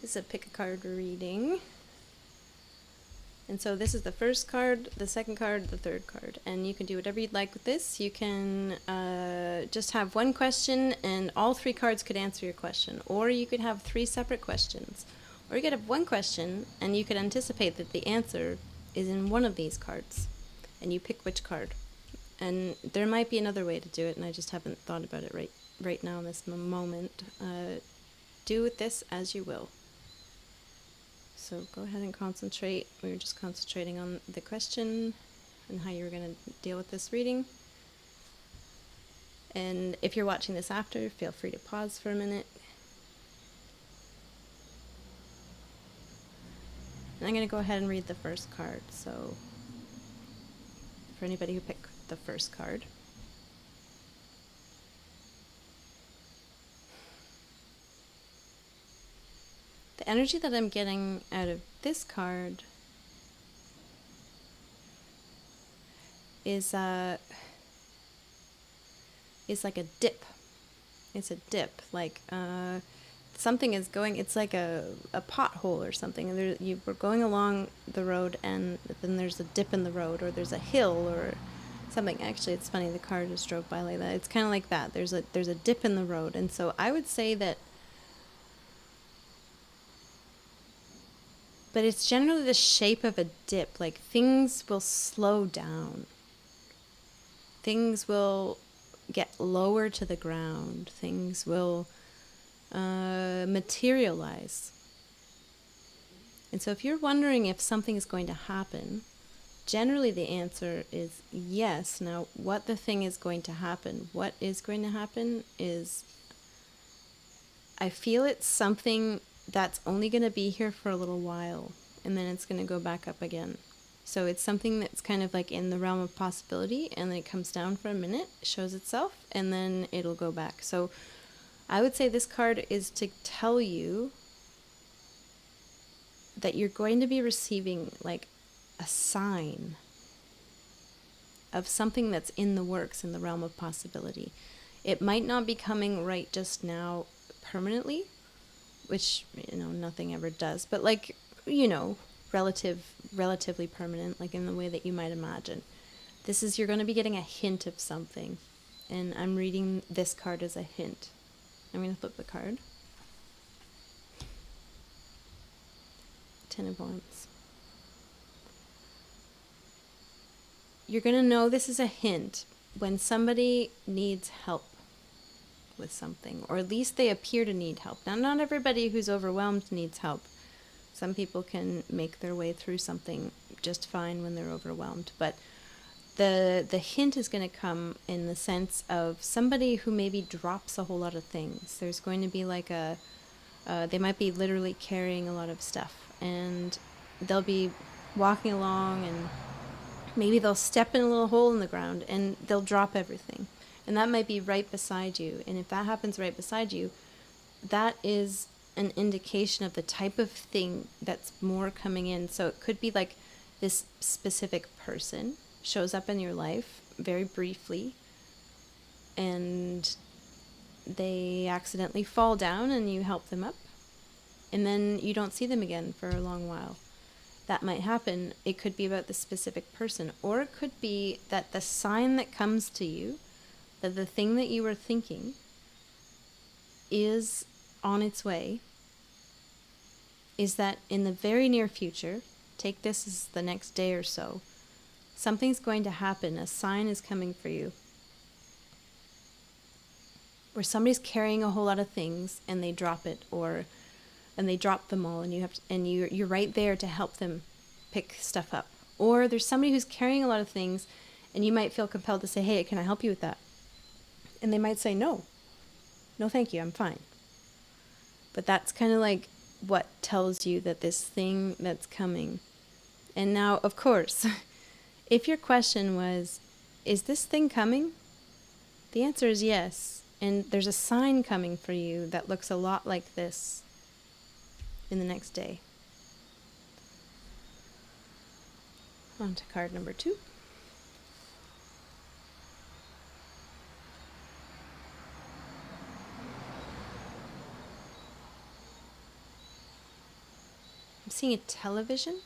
This is a pick a card reading. And so this is the first card, the second card, the third card. And you can do whatever you'd like with this. You can just have one question and all three cards could answer your question. Or you could have three separate questions. Or you could have one question and you could anticipate that the answer is in one of these cards. And you pick which card. And there might be another way to do it, and I just haven't thought about it right now in this moment. Do with this as you will. So go ahead and concentrate. We were just concentrating on the question and how you were going to deal with this reading. And if you're watching this after, feel free to pause for a minute. And I'm going to go ahead and read the first card. So for anybody who picked the first card. The energy that I'm getting out of this card is like a dip. It's a dip, like something is going. It's like a pothole or something. You were going along the road, and then there's a dip in the road, or there's a hill, or something. Actually, it's funny. The car just drove by like that. It's kind of like that. There's a dip in the road, and so I would say that. But it's generally the shape of a dip. Like things will slow down. Things will get lower to the ground. Things will materialize. And so if you're wondering if something is going to happen, generally the answer is yes. Now, what the thing is going to happen, what is going to happen is, I feel it's something that's only going to be here for a little while, and then it's going to go back up again. So it's something that's kind of like in the realm of possibility, and then it comes down for a minute, shows itself, and then it'll go back. So I would say this card is to tell you that you're going to be receiving like a sign of something that's in the works in the realm of possibility. It might not be coming right just now permanently, which, nothing ever does, but like, relatively permanent, like in the way that you might imagine. You're going to be getting a hint of something, and I'm reading this card as a hint. I'm going to flip the card. Ten of Wands. You're going to know this is a hint when somebody needs help with something, or at least they appear to need help. Now, not everybody who's overwhelmed needs help. Some people can make their way through something just fine when they're overwhelmed, but the hint is going to come in the sense of somebody who maybe drops a whole lot of things. There's going to be like they might be literally carrying a lot of stuff, and they'll be walking along, and maybe they'll step in a little hole in the ground and they'll drop everything. And that might be right beside you. And if that happens right beside you, that is an indication of the type of thing that's more coming in. So it could be like this specific person shows up in your life very briefly, and they accidentally fall down and you help them up, and then you don't see them again for a long while. That might happen. It could be about the specific person, or it could be that the sign that comes to you, that the thing that you were thinking is on its way, is that in the very near future, take this as the next day or so, something's going to happen. A sign is coming for you, where somebody's carrying a whole lot of things and they drop it, and they drop them all, and you're right there to help them pick stuff up. Or there's somebody who's carrying a lot of things, and you might feel compelled to say, hey, can I help you with that? And they might say, no, thank you, I'm fine. But that's kind of like what tells you that this thing that's coming. And now, of course, if your question was, is this thing coming? The answer is yes. And there's a sign coming for you that looks a lot like this in the next day. On to card number 2. I'm seeing a television.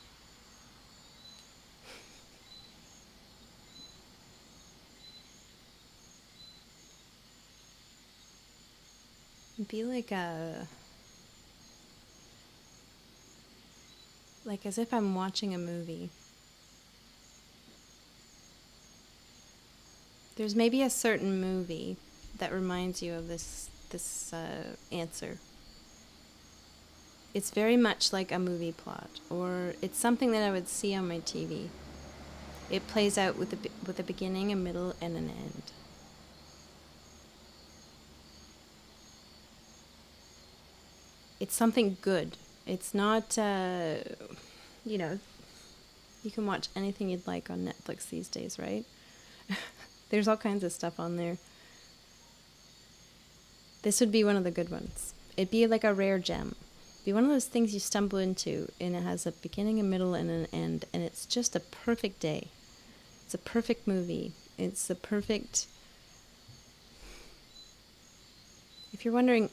It'd be like as if I'm watching a movie. There's maybe a certain movie that reminds you of this answer. It's very much like a movie plot, or it's something that I would see on my TV. It plays out with a beginning, a middle, and an end. It's something good. It's not, you know, you can watch anything you'd like on Netflix these days, right? There's all kinds of stuff on there. This would be one of the good ones. It'd be like a rare gem. It'd be one of those things you stumble into, and it has a beginning, a middle, and an end, and it's just a perfect day. It's a perfect movie. It's a perfect... If you're wondering,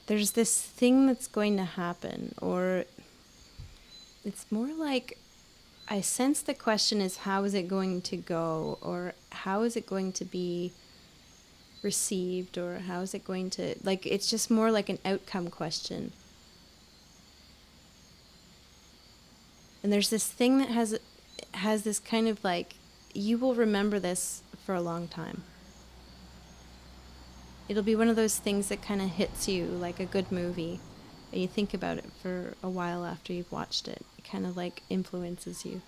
there's this thing that's going to happen, or it's more like, I sense the question is, how is it going to go, or how is it going to be received, or how is it going to, like, it's just more like an outcome question. And there's this thing that has this kind of like, you will remember this for a long time. It'll be one of those things that kind of hits you like a good movie, and you think about it for a while after you've watched it. It kind of like influences you.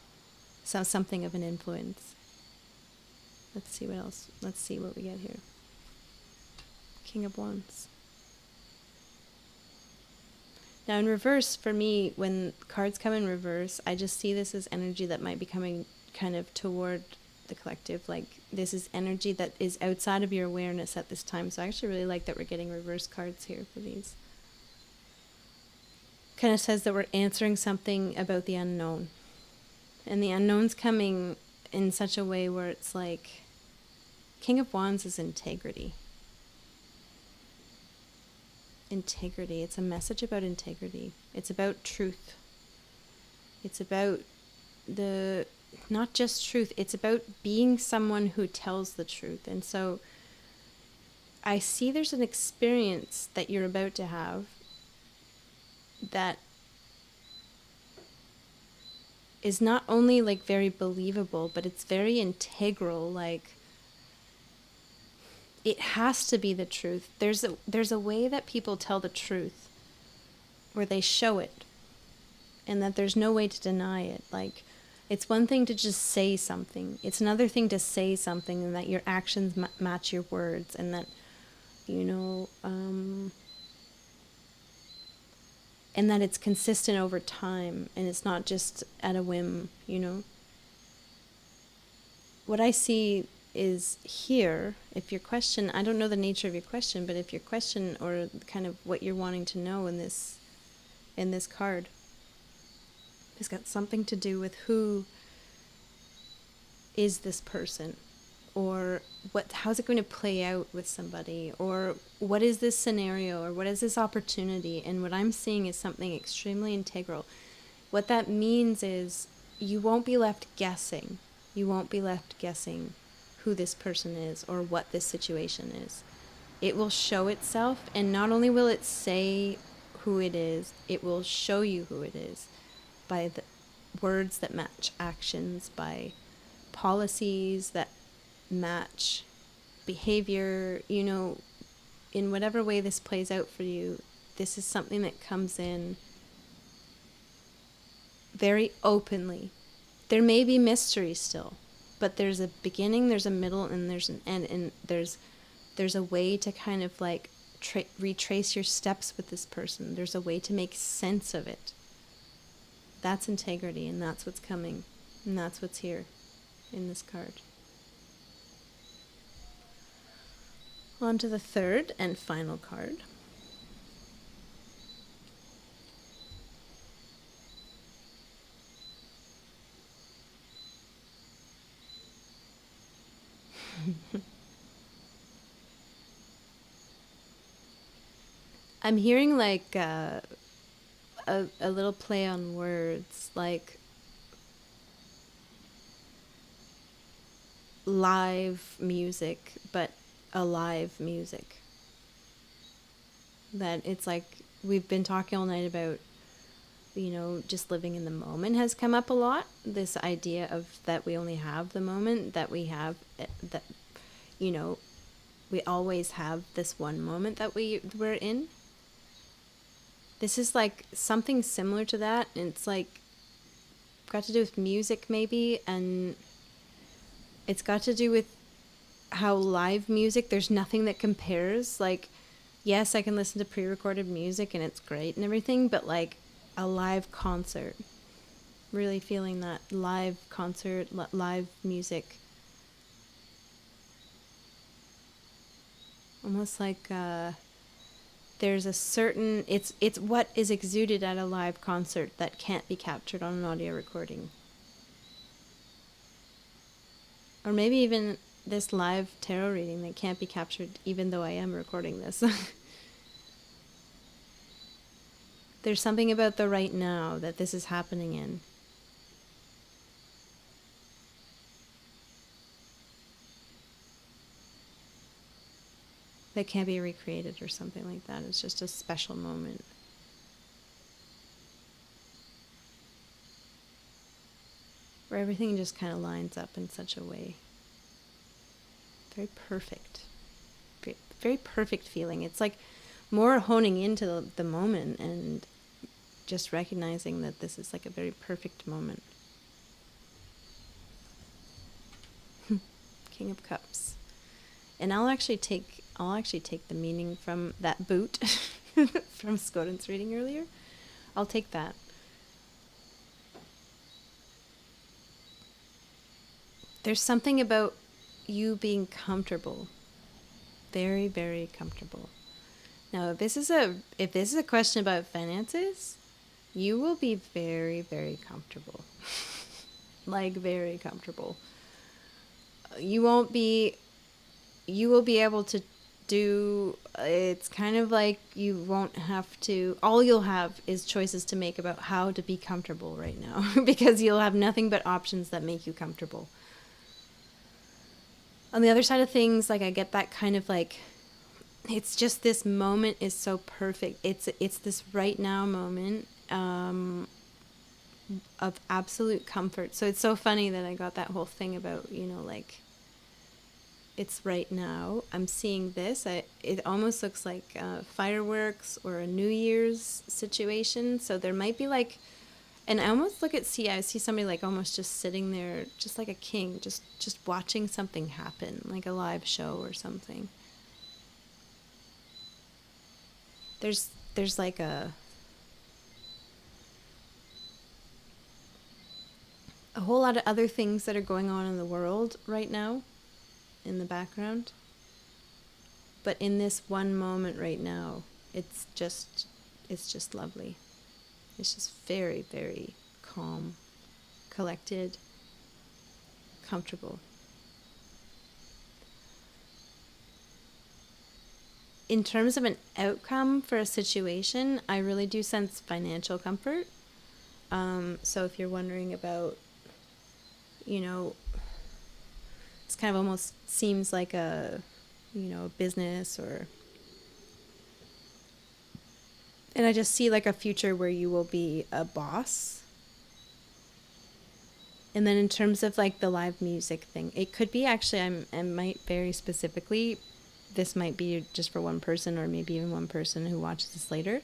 So something of an influence. Let's see what else. Let's see what we get here. King of Wands. Now in reverse, for me, when cards come in reverse, I just see this as energy that might be coming kind of toward the collective. Like, this is energy that is outside of your awareness at this time. So I actually really like that we're getting reverse cards here for these. Kind of says that we're answering something about the unknown. And the unknown's coming in such a way where it's like, King of Wands is integrity. Integrity. It's a message about integrity. It's about truth. It's about not just truth, it's about being someone who tells the truth. And so I see there's an experience that you're about to have that is not only like very believable, but it's very integral. Like, it has to be the truth. There's a way that people tell the truth where they show it, and that there's no way to deny it. Like, it's one thing to just say something. It's another thing to say something and that your actions match your words, and that, and that it's consistent over time, and it's not just at a whim, What I see is here, if your question, I don't know the nature of your question, but if your question, or kind of what you're wanting to know in this card, has got something to do with who is this person, or how's it going to play out with somebody, or what is this scenario, or what is this opportunity. And what I'm seeing is something extremely integral. What that means is you won't be left guessing. You won't be left guessing who this person is or what this situation is. It will show itself, and not only will it say who it is, it will show you who it is by the words that match actions, by policies that match behavior, in whatever way this plays out for you. This is something that comes in very openly. There may be mystery still, but there's a beginning, there's a middle, and there's an end, and there's a way to kind of like retrace your steps with this person. There's a way to make sense of it. That's integrity, and that's what's coming, and that's what's here in this card. On to the third and final card. I'm hearing like a a little play on words, like live music, but alive music. That it's like we've been talking all night about, just living in the moment has come up a lot. This idea of that we only have the moment, that we have, that, we always have this one moment that we're in. This is like something similar to that. And it's like got to do with music maybe, and it's got to do with how live music, there's nothing that compares. Like, yes, I can listen to pre-recorded music and it's great and everything, but like a live concert, really feeling that live concert, live music, almost like there's a certain, it's what is exuded at a live concert that can't be captured on an audio recording. Or maybe even this live tarot reading that can't be captured even though I am recording this. There's something about the right now that this is happening in. That can't be recreated or something like that. It's just a special moment. Where everything just kind of lines up in such a way. Very perfect. Very perfect feeling. It's like more honing into the moment and just recognizing that this is like a very perfect moment. King of Cups. And I'll actually take the meaning from that boot from Scoden's reading earlier. I'll take that. There's something about you being comfortable. Very, very comfortable. Now, if this is a question about finances, you will be very, very comfortable. Like very comfortable. You will be able to do, it's kind of like you won't have to, all you'll have is choices to make about how to be comfortable right now because you'll have nothing but options that make you comfortable. On the other side of things, like I get that kind of like, it's just this moment is so perfect. It's this right now moment of absolute comfort. So it's so funny that I got that whole thing about, like, it's right now. I'm seeing this. It almost looks like fireworks or a New Year's situation. So there might be like, and I almost I see somebody like almost just sitting there, just like a king, just watching something happen, like a live show or something. There's like a whole lot of other things that are going on in the world right now in the background. But in this one moment right now, it's just lovely. It's just very, very calm, collected, comfortable. In terms of an outcome for a situation, I really do sense financial comfort. So if you're wondering about, it's kind of almost seems like a, business or... And I just see like a future where you will be a boss. And then in terms of like the live music thing, it could be actually, I might very specifically, this might be just for one person or maybe even one person who watches this later.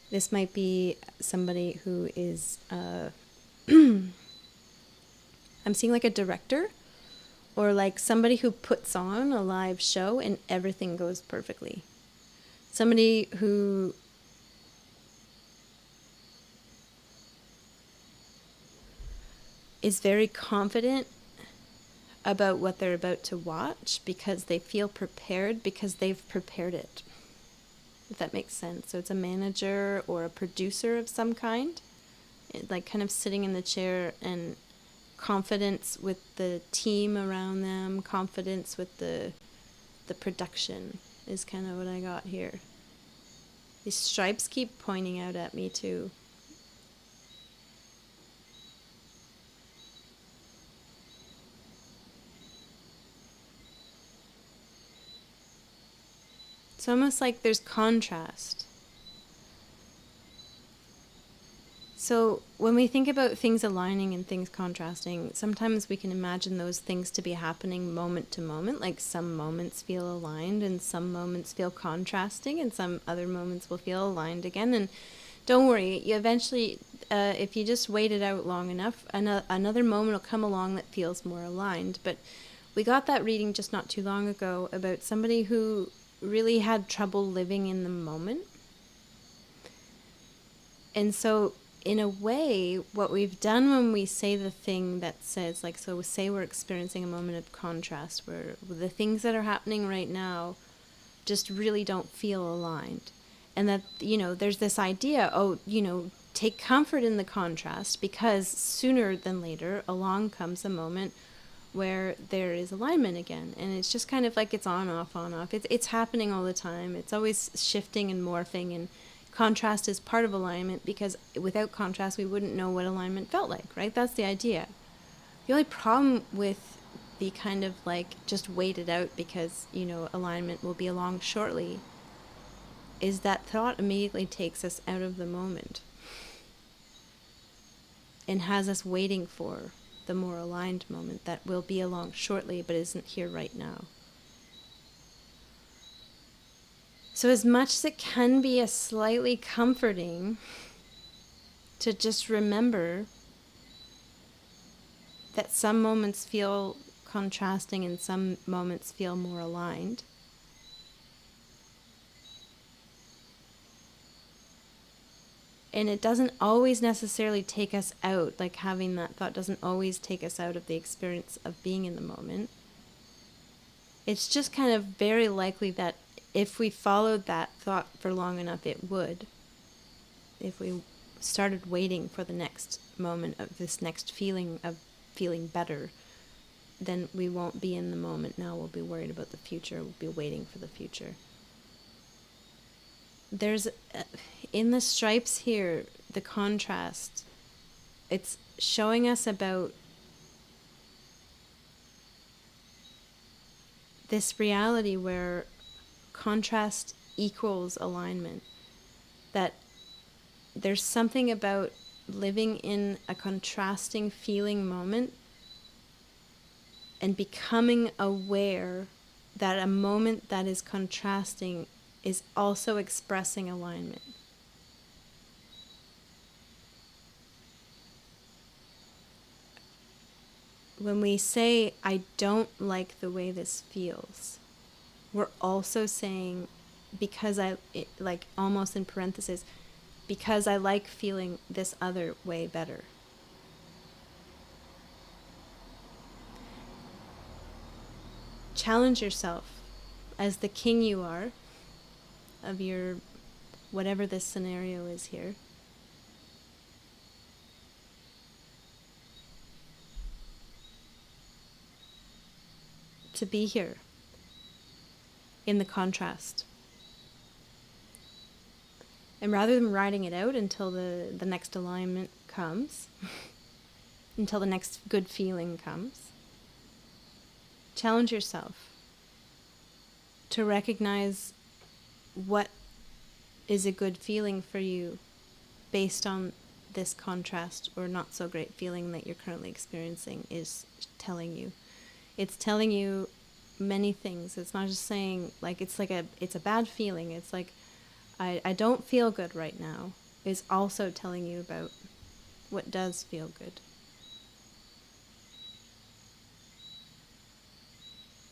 This might be somebody who is, I'm seeing like a director or like somebody who puts on a live show and everything goes perfectly. Somebody who is very confident about what they're about to watch because they feel prepared because they've prepared it. If that makes sense. So it's a manager or a producer of some kind, like kind of sitting in the chair, and confidence with the team around them, confidence with the production is kind of what I got here. These stripes keep pointing out at me too. It's almost like there's contrast. So when we think about things aligning and things contrasting, sometimes we can imagine those things to be happening moment to moment, like some moments feel aligned and some moments feel contrasting and some other moments will feel aligned again. And don't worry, you eventually, if you just wait it out long enough, another moment will come along that feels more aligned. But we got that reading just not too long ago about somebody who really had trouble living in the moment. And so in a way, what we've done when we say the thing that says, like, so say we're experiencing a moment of contrast where the things that are happening right now just really don't feel aligned. And that, there's this idea, take comfort in the contrast, because sooner than later along comes a moment where there is alignment again. And it's just kind of like it's on, off, on, off. It's happening all the time. It's always shifting and morphing, and contrast is part of alignment, because without contrast we wouldn't know what alignment felt like, right? That's the idea. The only problem with the kind of like just wait it out because, alignment will be along shortly, is that thought immediately takes us out of the moment and has us waiting for the more aligned moment that will be along shortly but isn't here right now. So as much as it can be a slightly comforting to just remember that some moments feel contrasting and some moments feel more aligned, and it doesn't always necessarily take us out, like having that thought doesn't always take us out of the experience of being in the moment. It's just kind of very likely that if we followed that thought for long enough, it would. If we started waiting for the next moment of this next feeling of feeling better, then we won't be in the moment now. We'll be worried about the future. We'll be waiting for the future. There's, in the stripes here, the contrast, it's showing us about this reality where contrast equals alignment. That there's something about living in a contrasting feeling moment and becoming aware that a moment that is contrasting is also expressing alignment. When we say, I don't like the way this feels, we're also saying, like almost in parentheses, because I like feeling this other way better. Challenge yourself as the king you are of your whatever this scenario is here. To be here in the contrast. And rather than riding it out until the next alignment comes, until the next good feeling comes, challenge yourself to recognize what is a good feeling for you based on this contrast or not so great feeling that you're currently experiencing is telling you. It's telling you many things. It's not just saying, like, it's a bad feeling. It's like, I don't feel good right now, is also telling you about what does feel good.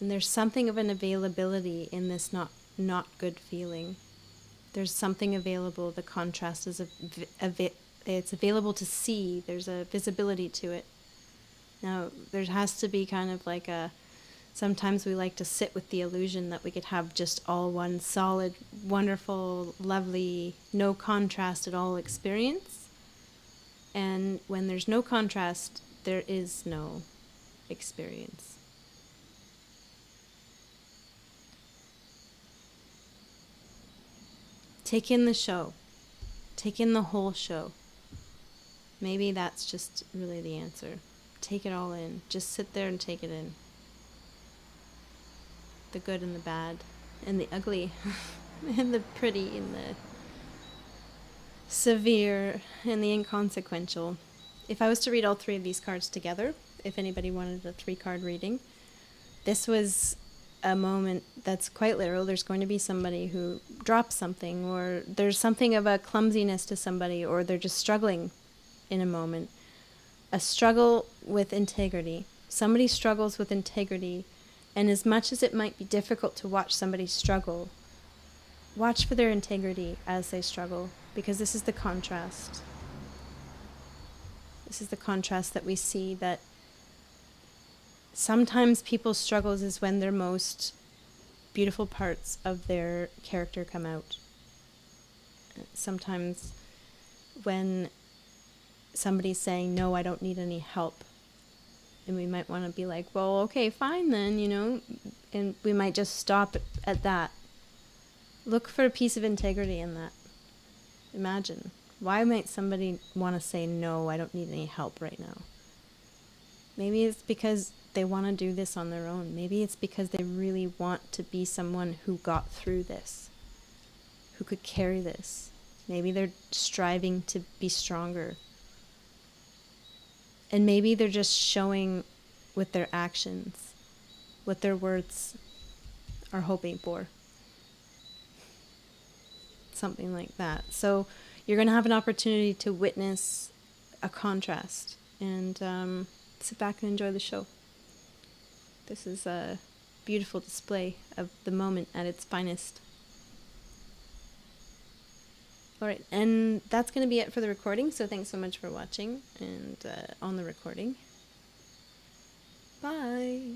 And there's something of an availability in this not good feeling. There's something available. The contrast is it's available to see. There's a visibility to it. Now, there has to be kind of like sometimes we like to sit with the illusion that we could have just all one solid, wonderful, lovely, no contrast at all experience. And when there's no contrast, there is no experience. Take in the show. Take in the whole show. Maybe that's just really the answer. Take it all in. Just sit there and take it in. The good and the bad, and the ugly, and the pretty, and the severe, and the inconsequential. If I was to read all three of these cards together, if anybody wanted a 3-card reading, this was a moment that's quite literal. There's going to be somebody who drops something, or there's something of a clumsiness to somebody, or they're just struggling in a moment. A struggle with integrity. Somebody struggles with integrity, and as much as it might be difficult to watch somebody struggle, watch for their integrity as they struggle, because this is the contrast. This is the contrast that we see, that sometimes people's struggles is when their most beautiful parts of their character come out. Sometimes when somebody's saying, no, I don't need any help, and we might want to be like, well, okay, fine then, and we might just stop at that. Look for a piece of integrity in that. Imagine, why might somebody want to say, no, I don't need any help right now? Maybe it's because they want to do this on their own. Maybe it's because they really want to be someone who got through this, who could carry this. Maybe they're striving to be stronger. And maybe they're just showing with their actions what their words are hoping for. Something like that. So you're going to have an opportunity to witness a contrast, and sit back and enjoy the show. This is a beautiful display of the moment at its finest. All right, and that's going to be it for the recording. So thanks so much for watching and on the recording. Bye.